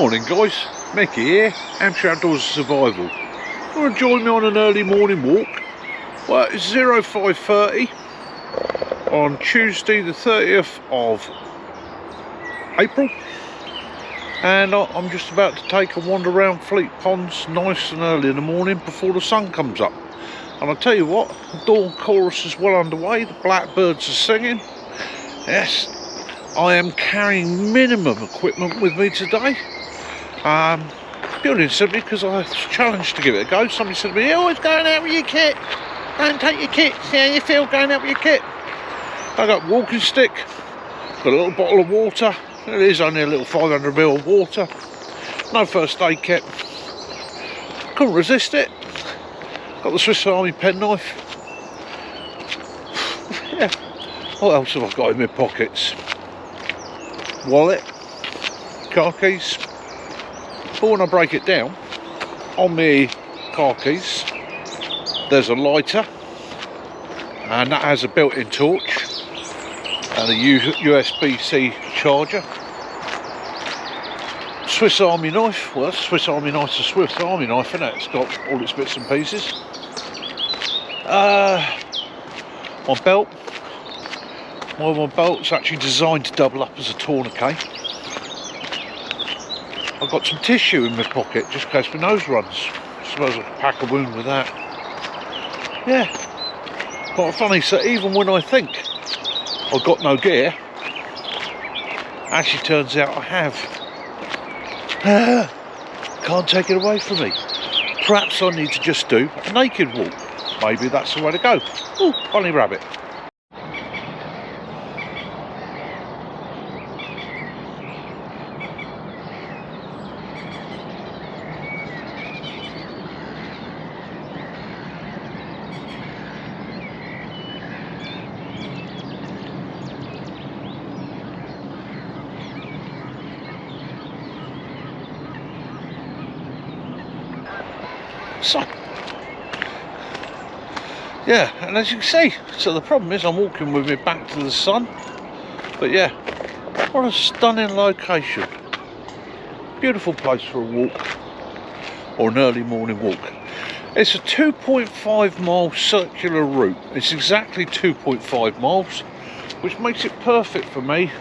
Morning guys, Mickey here, Hampshire Outdoors Survival. Want to join me on an early morning walk? Well, it's 05:30 on Tuesday the 30th of April, and I'm just about to take a wander around Fleet Ponds nice and early in the morning before the sun comes up. And I'll tell you what, the dawn chorus is well underway, the blackbirds are singing. Yes, I am carrying minimum equipment with me today. Purely and simply because I was challenged to give it a go. Somebody said to me, "You're always going out with your kit. Don't take your kit. See how you feel going out with your kit." I got a walking stick, got a little bottle of water. It is only a little 500ml of water. No first aid kit. Couldn't resist it. Got the Swiss Army penknife. Yeah. What else have I got in my pockets? Wallet, car keys. But when I break it down, on my car keys, there's a lighter, and that has a built-in torch, and a USB-C charger. Swiss Army knife, well, Swiss Army knife's a Swiss Army knife, isn't it? It's got all its bits and pieces. My belt. Well, my belt's actually designed to double up as a tourniquet. I've got some tissue in my pocket just in case my nose runs. I suppose I could pack a wound with that. Yeah, quite funny. So even when I think I've got no gear, actually turns out I have. Can't take it away from me. Perhaps I need to just do a naked walk. Maybe that's the way to go. Ooh, bunny rabbit. So, yeah, and as you can see, so the problem is I'm walking with my back to the sun, but yeah, what a stunning location. Beautiful place for a walk, or an early morning walk. It's a 2.5 mile circular route. It's exactly 2.5 miles, which makes it perfect for me,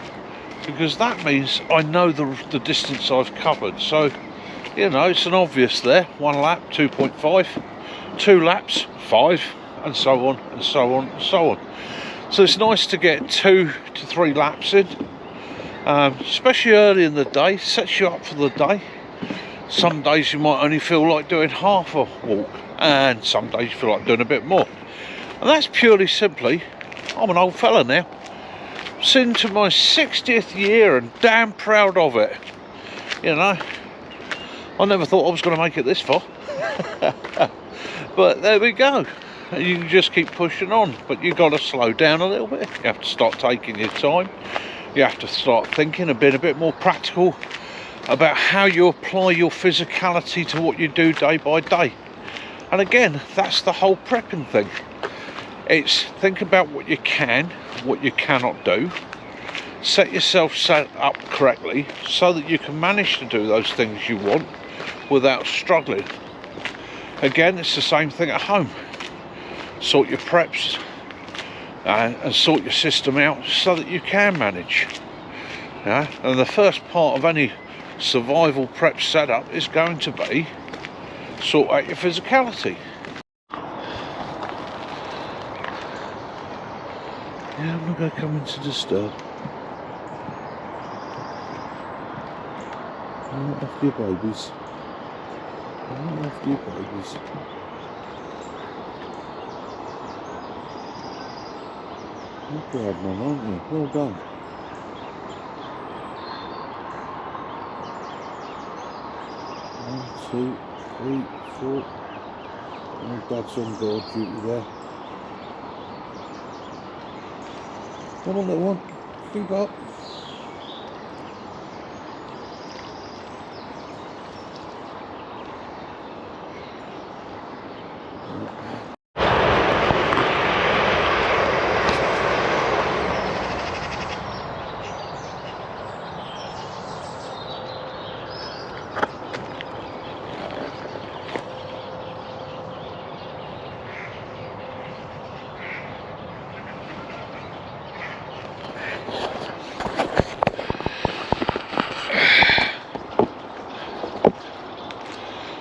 because that means I know the distance I've covered. So, you know, it's an obvious there. 1 lap, 2.5, 2 laps, 5, and so on, and so on, and so on. So it's nice to get 2 to 3 laps in, especially early in the day. Sets you up for the day. Some days you might only feel like doing half a walk, and some days you feel like doing a bit more. And that's purely simply, I'm an old fella now. It's into my 60th year and damn proud of it. You know, I never thought I was going to make it this far. But there we go. You can just keep pushing on, but you've got to slow down a little bit. You have to start taking your time. You have to start thinking and being a bit more practical about how you apply your physicality to what you do day by day. And again, that's the whole prepping thing. It's think about what you can, what you cannot do. Set yourself set up correctly so that you can manage to do those things you want without struggling. Again, it's the same thing at home. Sort your preps and sort your system out so that you can manage. Yeah? And the first part of any survival prep setup is going to be sort out your physicality. Yeah, I'm not going to come in to disturb. I'm not after your babies. I'm not after your babies. You're a proud one, aren't you? Well done. 1, 2, 3, 4. Oh, Dad's on guard duty there. Come on, little one. Keep up.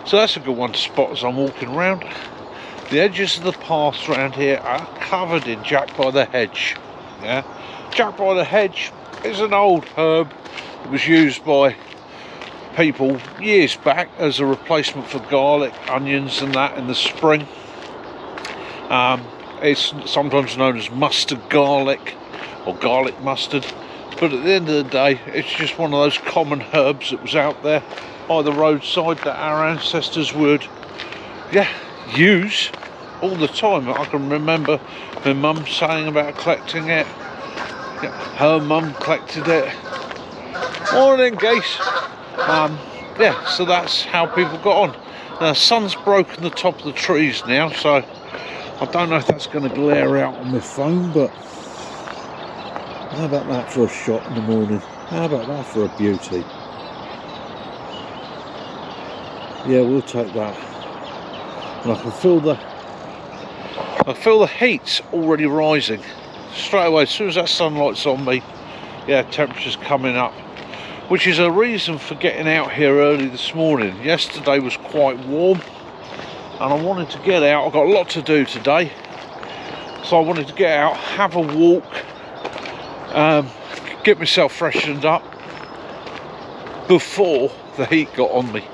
So that's a good one to spot as I'm walking around. The edges of the paths around here are covered in Jack by the hedge. Yeah, Jack by the hedge is an old herb that was used by people years back as a replacement for garlic, onions and that in the spring. It's sometimes known as mustard garlic or garlic mustard, but at the end of the day it's just one of those common herbs that was out there by the roadside that our ancestors would use all the time. I can remember my mum saying about collecting it. Her mum collected it. Morning geese. So that's how people got on. Now the sun's broken the top of the trees now, so I don't know if that's going to glare out on my phone, but how about that for a shot in the morning? How about that for a beauty? Yeah, we'll take that. And I can feel the heat's already rising straight away. As soon as that sunlight's on me, yeah, temperature's coming up, which is a reason for getting out here early this morning. Yesterday was quite warm and I wanted to get out. I've got a lot to do today, so I wanted to get out, have a walk, get myself freshened up before the heat got on me.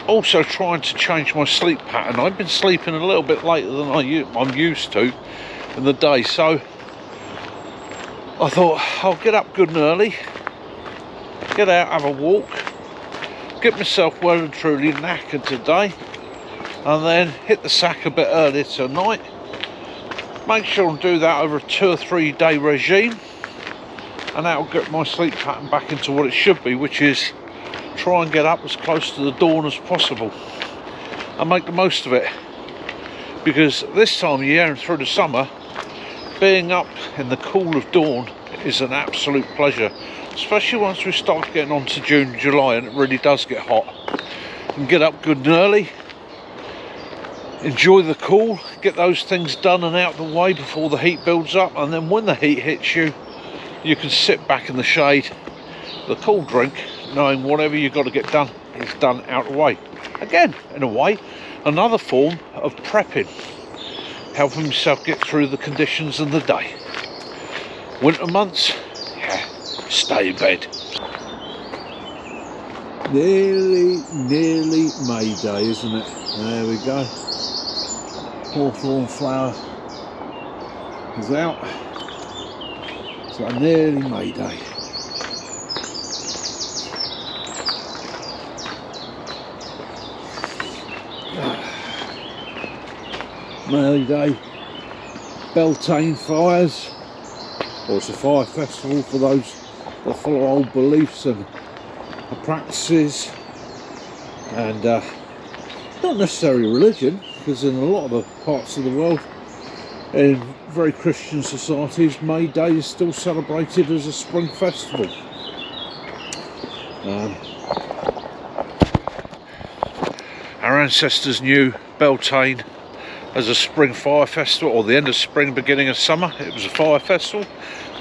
Also trying to change my sleep pattern. I've been sleeping a little bit later than I'm used to in the day, so I thought I'll get up good and early, get out, have a walk, get myself well and truly knackered today, and then hit the sack a bit earlier tonight. Make sure and do that over a 2 or 3 day regime, and that'll get my sleep pattern back into what it should be, which is try and get up as close to the dawn as possible and make the most of it, because this time of year and through the summer, being up in the cool of dawn is an absolute pleasure, especially once we start getting on to June, July, and it really does get hot. You can get up good and early, enjoy the cool, get those things done and out of the way before the heat builds up, and then when the heat hits you, you can sit back in the shade with a cool drink, knowing whatever you've got to get done is done out of the way. Again, in a way, another form of prepping, helping yourself get through the conditions of the day. Winter months, yeah, stay in bed. Nearly May Day, isn't it? There we go. Hawthorn flower is out. So nearly May Day. May Day, Beltane fires, or it's a fire festival for those that follow old beliefs and practices, and not necessarily religion, because in a lot of the parts of the world, in very Christian societies, May Day is still celebrated as a spring festival. Our ancestors knew Beltane as a spring fire festival, or the end of spring, beginning of summer. It was a fire festival.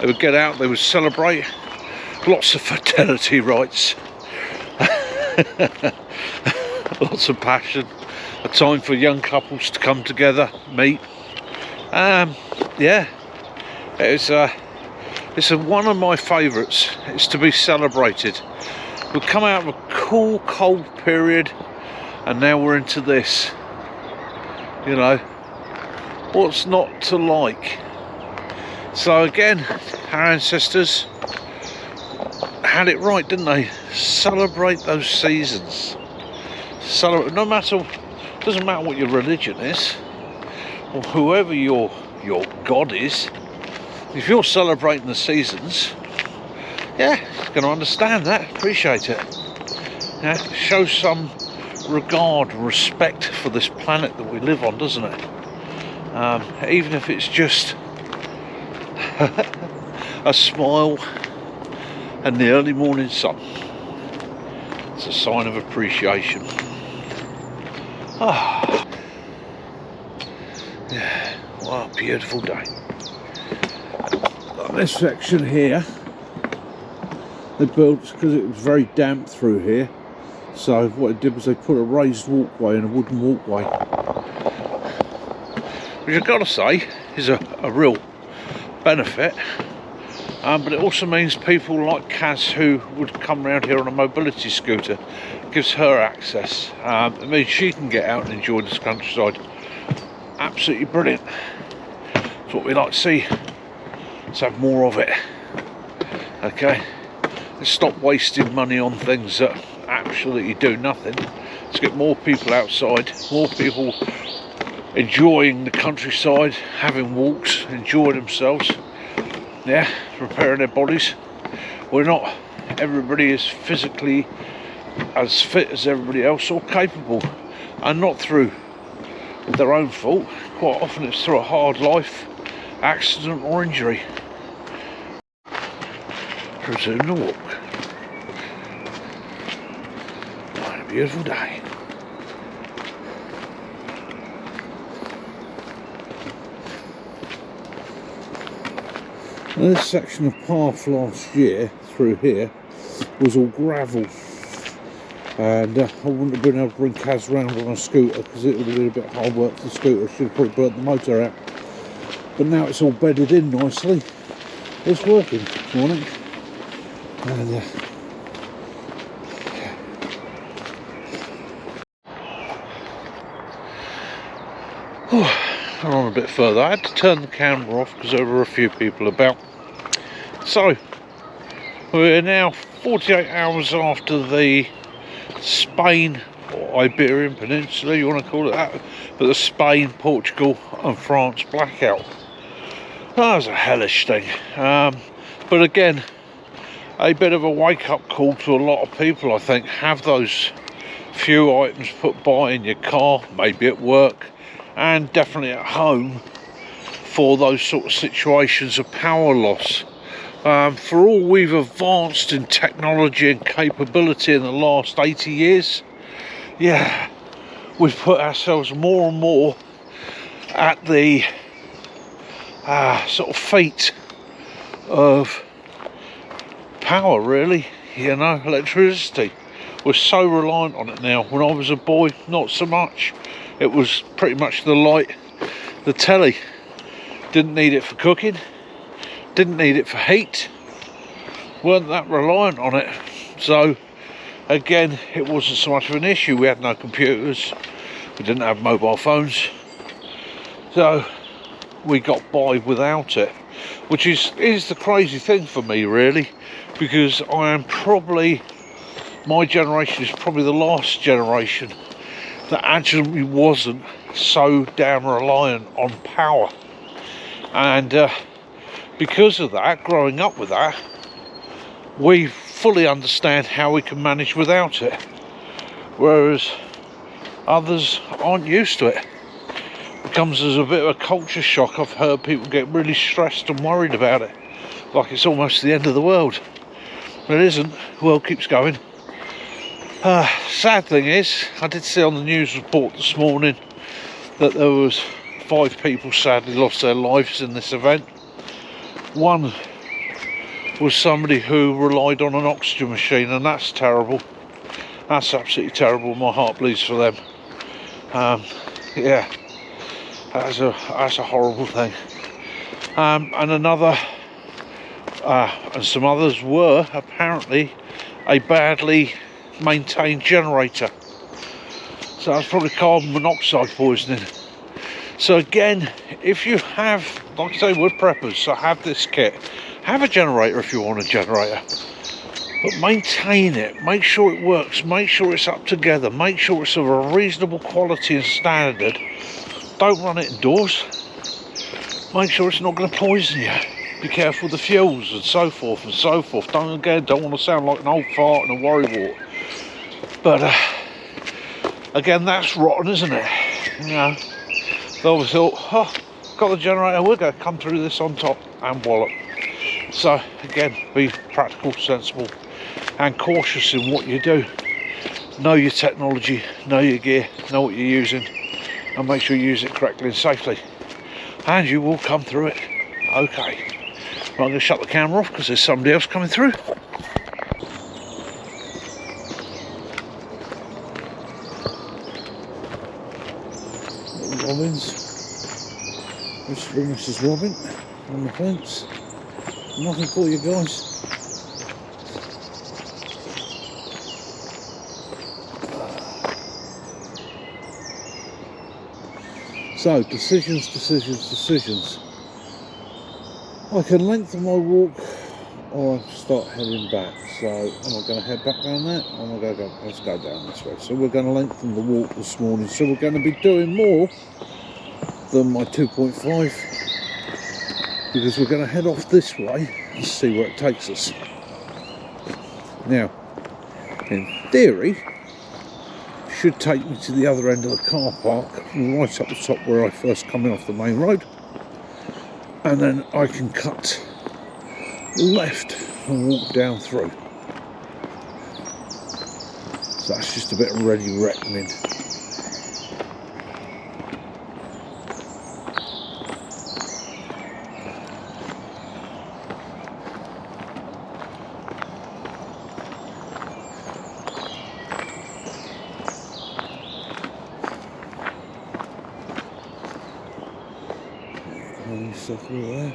They would get out, they would celebrate, lots of fertility rites, lots of passion, a time for young couples to come together, meet. Yeah, it's one of my favourites. It's to be celebrated. We've come out of a cool, cold period, and now we're into this. You know, what's not to like? So again, our ancestors had it right, didn't they? Celebrate those seasons. Celebrate, no matter, doesn't matter what your religion is, or whoever your God is. If you're celebrating the seasons, yeah, you're going to understand that, appreciate it. Yeah, show some regard and respect for this planet that we live on, doesn't it? Even if it's just a smile and the early morning sun, it's a sign of appreciation. Yeah, what a beautiful day. This section here, they built, because it was very damp through here, So what they did was they put a raised walkway and a wooden walkway, which I've got to say is a real benefit. But it also means people like Kaz, who would come around here on a mobility scooter, gives her access. It means she can get out and enjoy this countryside. Absolutely brilliant. That's what we like to see. Let's have more of it. Okay, let's stop wasting money on things that absolutely do nothing. Let's get more people outside, more people enjoying the countryside, having walks, enjoying themselves. Yeah, repairing their bodies. We're not, everybody is physically as fit as everybody else or capable, and not through their own fault. Quite often it's through a hard life, accident or injury. Resume the walk. What a beautiful day. Now, this section of path last year through here was all gravel, and I wouldn't have been able to bring Kaz round on a scooter because it would have been a bit hard work for the scooter. Should have probably burnt the motor out, but now it's all bedded in nicely. It's working this morning, and I'm on a bit further. I had to turn the camera off because there were a few people about. So we're now 48 hours after the Spain or Iberian Peninsula, you want to call it that, but the Spain, Portugal and France blackout. That was a hellish thing. But again, a bit of a wake-up call to a lot of people, I think. Have those few items put by in your car, maybe at work, and definitely at home for those sort of situations of power loss. For all we've advanced in technology and capability in the last 80 years, yeah, we've put ourselves more and more at the sort of feet of power, really. You know, electricity. We're so reliant on it now. When I was a boy, not so much. It was pretty much the light, the telly. Didn't need it for cooking, didn't need it for heat, weren't that reliant on it. So again, it wasn't so much of an issue. We had no computers, we didn't have mobile phones, so we got by without it, which is the crazy thing for me, really, because I am probably, my generation is probably the last generation that actually wasn't so damn reliant on power. And because of that, growing up with that, we fully understand how we can manage without it, whereas others aren't used to it. It comes as a bit of a culture shock. I've heard people get really stressed and worried about it, like it's almost the end of the world. But it isn't. The world keeps going. Sad thing is, I did see on the news report this morning that there was 5 people sadly lost their lives in this event. One was somebody who relied on an oxygen machine, and that's terrible. That's absolutely terrible. My heart bleeds for them. Yeah, that's a horrible thing. And another, and some others were apparently a badly maintained generator. So that's probably carbon monoxide poisoning. So again, if you have, like I say, we're preppers, so have this kit. Have a generator if you want a generator, but maintain it, make sure it works, make sure it's up together, make sure it's of a reasonable quality and standard. Don't run it indoors. Make sure it's not going to poison you. Be careful with the fuels and so forth and so forth. Don't want to sound like an old fart in a worrywart. But again, that's rotten, isn't it? You know, they always thought, oh, got the generator, we're going to come through this on top and wallop. So again, be practical, sensible and cautious in what you do. Know your technology, know your gear, know what you're using, and make sure you use it correctly and safely, and you will come through it okay. Right, I'm going to shut the camera off because there's somebody else coming through. little robins. Mr. and Mrs. Robin on the fence. Nothing for you guys. So, decisions. I can lengthen my walk or I start heading back. So, am I going to head back down there? Or am I going to go, let's go down this way. So we're going to lengthen the walk this morning. So we're going to be doing more than my 2.5 because we're going to head off this way and see where it takes us. Now, in theory, should take me to the other end of the car park, right up the top where I first come in off the main road, and then I can cut left and walk down through. So that's just a bit of ready reckoning. There.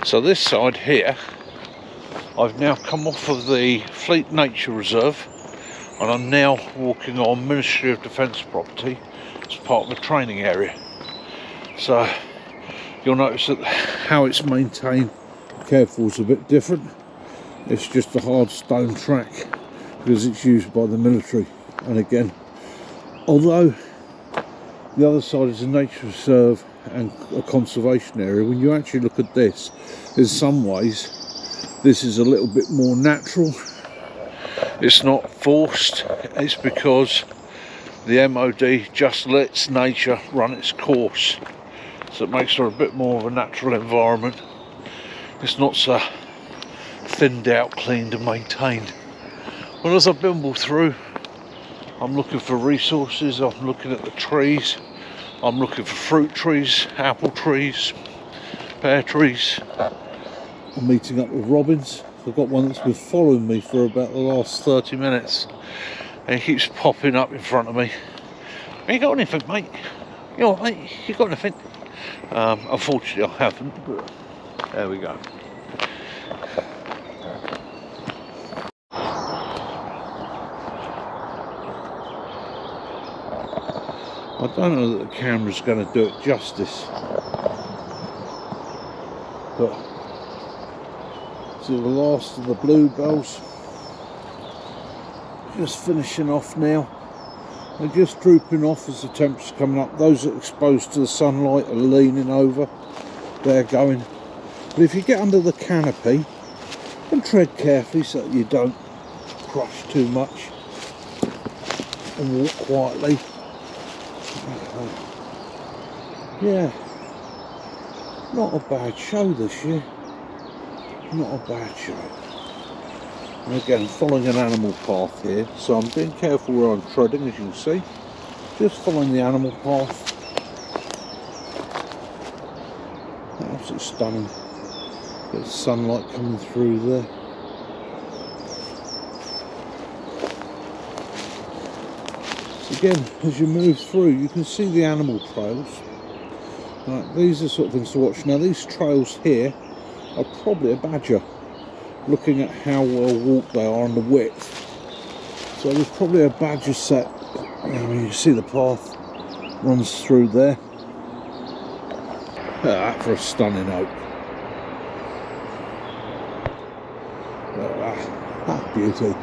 So this side here, I've now come off of the Fleet Nature Reserve and I'm now walking on Ministry of Defence property as part of a training area. So you'll notice that how it's maintained, careful, is a bit different. It's just a hard stone track because it's used by the military. And again, although the other side is a nature reserve and a conservation area, when you actually look at this, in some ways this is a little bit more natural. It's not forced, it's because the MOD just lets nature run its course, so it makes for a bit more of a natural environment. It's not so thinned out, cleaned and maintained. Well, as I bimble through, I'm looking for resources, I'm looking at the trees, I'm looking for fruit trees, apple trees, pear trees. I'm meeting up with robins. I've got one that's been following me for about the last 30 minutes and he keeps popping up in front of me. You got anything, mate? You alright, mate? You got anything? Unfortunately I haven't, but there we go. I don't know that the camera's going to do it justice, but see the last of the bluebells just finishing off now. They're just drooping off as the temperature's coming up. Those that are exposed to the sunlight are leaning over, they're going. But if you get under the canopy and tread carefully so that you don't crush too much and walk quietly. Yeah, not a bad show this year, not a bad show. And again, following an animal path here, so I'm being careful where I'm treading, as you can see, just following the animal path. Absolutely stunning, bit of sunlight coming through there. Again, as you move through, you can see the animal trails. Right, these are sort of things to watch. Now, these trails here are probably a badger, looking at how well walked they are and the width. So there's probably a badger set. You can see the path runs through there. Look at that for a stunning oak. Look at that beauty.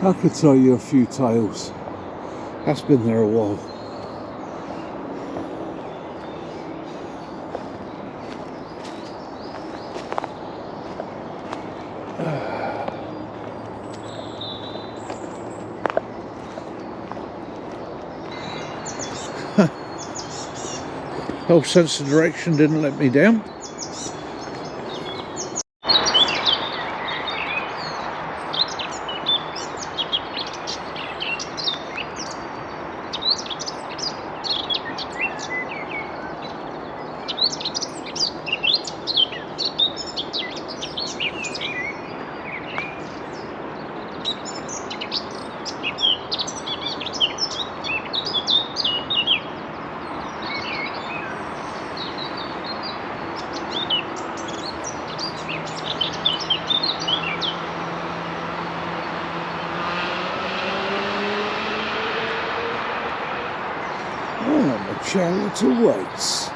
I could tell you a few tales. That's been there a while. Whole sense of direction didn't let me down. Charlotte awaits.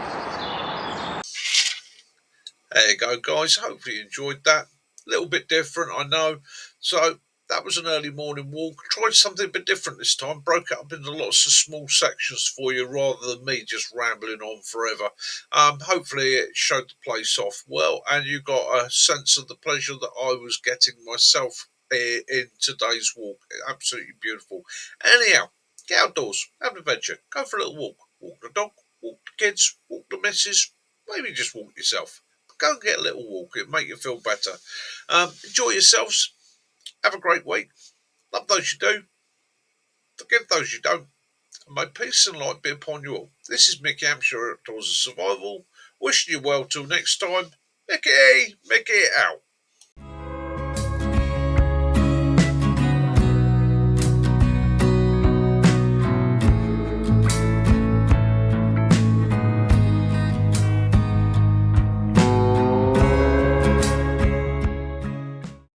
There you go, guys. Hopefully you enjoyed that. A little bit different, I know. So that was an early morning walk. Tried something a bit different this time. Broke it up into lots of small sections for you rather than me just rambling on forever. Hopefully it showed the place off well and you got a sense of the pleasure that I was getting myself in today's walk. Absolutely beautiful. Anyhow, get outdoors, have an adventure, go for a little walk. Walk the dog, walk the kids, walk the missus, maybe just walk yourself. Go and get a little walk. It'll make you feel better. Enjoy yourselves. Have a great week. Love those you do. Forgive those you don't. And may peace and light be upon you all. This is Mickey Hampshire Outdoors and Survival. Wishing you well till next time. Mickey out.